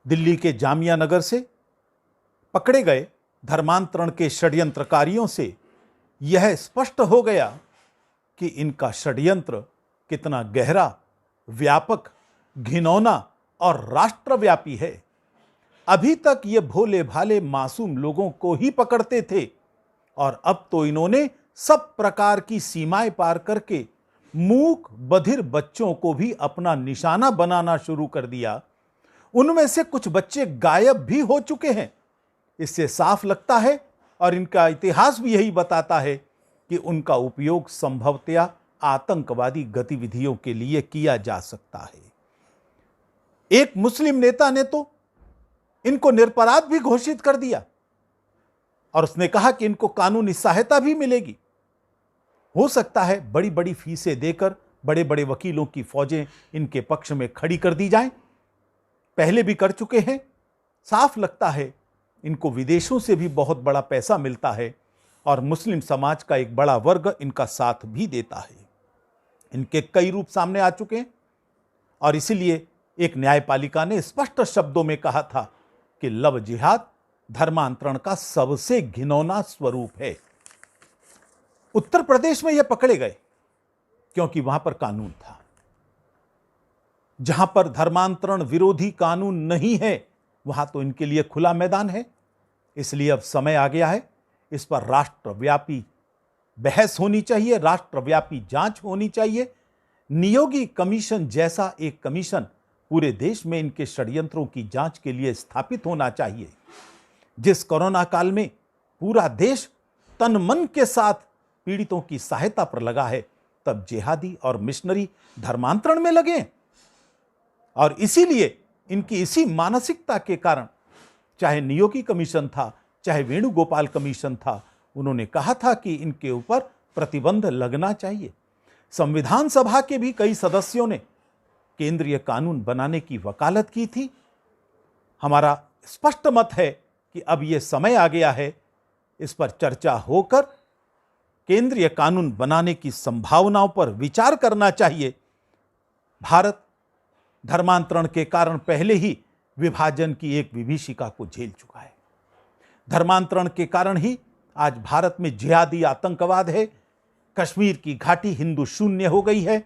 दिल्ली के जामिया नगर से पकड़े गए धर्मांतरण के षड्यंत्रकारियों से यह स्पष्ट हो गया कि इनका षड्यंत्र कितना गहरा, व्यापक, घिनौना और राष्ट्रव्यापी है। अभी तक ये भोले भाले मासूम लोगों को ही पकड़ते थे और अब तो इन्होंने सब प्रकार की सीमाएं पार करके मूक बधिर बच्चों को भी अपना निशाना बनाना शुरू कर दिया। उनमें से कुछ बच्चे गायब भी हो चुके हैं। इससे साफ लगता है और इनका इतिहास भी यही बताता है कि उनका उपयोग संभवतया आतंकवादी गतिविधियों के लिए किया जा सकता है। एक मुस्लिम नेता ने तो इनको निरपराध भी घोषित कर दिया और उसने कहा कि इनको कानूनी सहायता भी मिलेगी। हो सकता है बड़ी बड़ी फीसें देकर बड़े बड़े वकीलों की फौजें इनके पक्ष में खड़ी कर दी जाएं। पहले भी कर चुके हैं। साफ लगता है इनको विदेशों से भी बहुत बड़ा पैसा मिलता है और मुस्लिम समाज का एक बड़ा वर्ग इनका साथ भी देता है। इनके कई रूप सामने आ चुके हैं और इसीलिए एक न्यायपालिका ने स्पष्ट शब्दों में कहा था कि लव जिहाद धर्मांतरण का सबसे घिनौना स्वरूप है। उत्तर प्रदेश में यह पकड़े गए क्योंकि वहां पर कानून था। जहां पर धर्मांतरण विरोधी कानून नहीं है वहां तो इनके लिए खुला मैदान है। इसलिए अब समय आ गया है, इस पर राष्ट्रव्यापी बहस होनी चाहिए, राष्ट्रव्यापी जांच होनी चाहिए। नियोगी कमीशन जैसा एक कमीशन पूरे देश में इनके षड्यंत्रों की जांच के लिए स्थापित होना चाहिए। जिस कोरोना काल में पूरा देश तन मन के साथ पीड़ितों की सहायता पर लगा है, तब जिहादी और मिशनरी धर्मांतरण में लगे और इसीलिए इनकी इसी मानसिकता के कारण, चाहे नियोगी कमीशन था, चाहे वेणुगोपाल कमीशन था, उन्होंने कहा था कि इनके ऊपर प्रतिबंध लगना चाहिए। संविधान सभा के भी कई सदस्यों ने केंद्रीय कानून बनाने की वकालत की थी। हमारा स्पष्ट मत है कि अब यह समय आ गया है, इस पर चर्चा होकर केंद्रीय कानून बनाने की संभावनाओं पर विचार करना चाहिए। भारत धर्मांतरण के कारण पहले ही विभाजन की एक विभीषिका को झेल चुका है। धर्मांतरण के कारण ही आज भारत में जिहादी आतंकवाद है। कश्मीर की घाटी हिंदू शून्य हो गई है।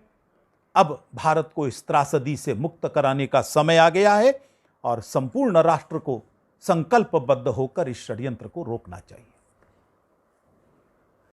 अब भारत को इस त्रासदी से मुक्त कराने का समय आ गया है और संपूर्ण राष्ट्र को संकल्पबद्ध होकर इस षड्यंत्र को रोकना चाहिए।